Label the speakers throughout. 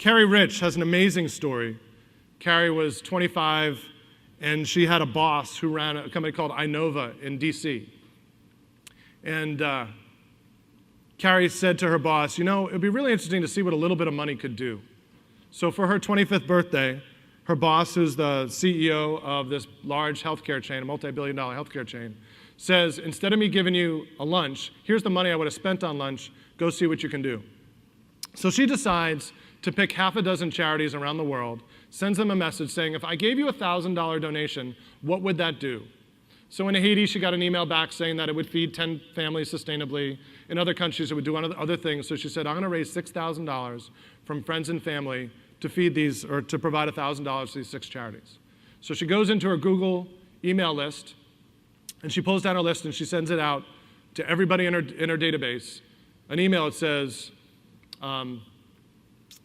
Speaker 1: Carrie Rich has an amazing story. Carrie was 25, and she had a boss who ran a company called Inova in DC. And Carrie said to her boss, you know, it would be really interesting to see what a little bit of money could do. So for her 25th birthday, her boss, who's the CEO of this large healthcare chain, a multi-billion-dollar healthcare chain, says, instead of me giving you a lunch, here's the money I would have spent on lunch, go see what you can do. So she decides to pick half a dozen charities around the world, sends them a message saying, if I gave you a $1,000 donation, what would that do? So in Haiti, she got an email back saying that it would feed 10 families sustainably. In other countries, it would do other things. So she said, I'm going to raise $6,000 from friends and family to feed these, or to provide $1,000 to these 6 charities. So she goes into her Google email list, and she pulls down her list, and she sends it out to everybody in her database, an email that says,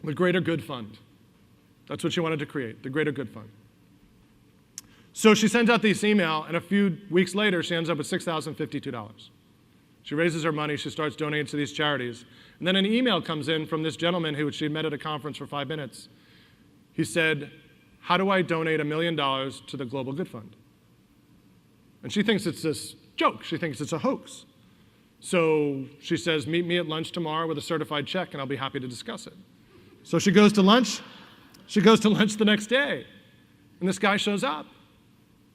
Speaker 1: the Greater Good Fund. That's what she wanted to create, the Greater Good Fund. So she sends out this email, and a few weeks later, she ends up with $6,052. She raises her money, she starts donating to these charities. And then an email comes in from this gentleman who she met at a conference for 5 minutes. He said, how do I donate $1 million to the Global Good Fund? And she thinks it's this joke. She thinks it's a hoax. So she says, meet me at lunch tomorrow with a certified check, and I'll be happy to discuss it. So she goes to lunch. She goes to lunch the next day, and this guy shows up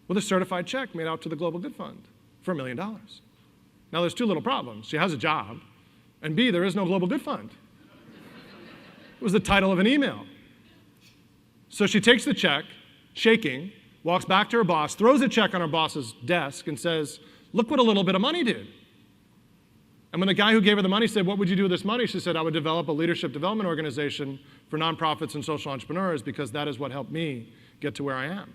Speaker 1: with a certified check made out to the Global Good Fund for $1 million. Now, there's 2 little problems. She has a job, and B, there is no Global Good Fund. It was the title of an email. So she takes the check, shaking, walks back to her boss, throws a check on her boss's desk, and says, look what a little bit of money did. And when the guy who gave her the money said, what would you do with this money? She said, I would develop a leadership development organization for nonprofits and social entrepreneurs because that is what helped me get to where I am.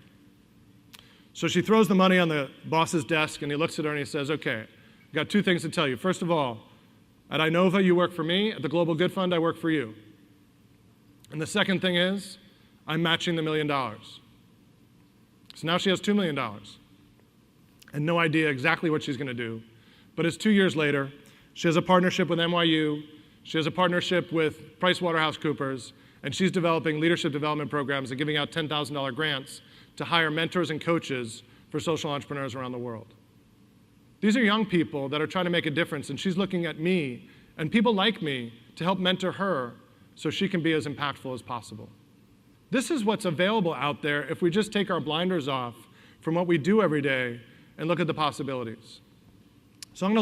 Speaker 1: So she throws the money on the boss's desk, and he looks at her and he says, okay, I've got 2 things to tell you. First of all, at Inova, you work for me. At the Global Good Fund, I work for you. And the second thing is, I'm matching the $1 million. So now she has $2 million and no idea exactly what she's going to do. But it's 2 years later. She has a partnership with NYU. She has a partnership with PricewaterhouseCoopers, and she's developing leadership development programs and giving out $10,000 grants to hire mentors and coaches for social entrepreneurs around the world. These are young people that are trying to make a difference, and she's looking at me and people like me to help mentor her so she can be as impactful as possible. This is what's available out there if we just take our blinders off from what we do every day and look at the possibilities. So I'm going to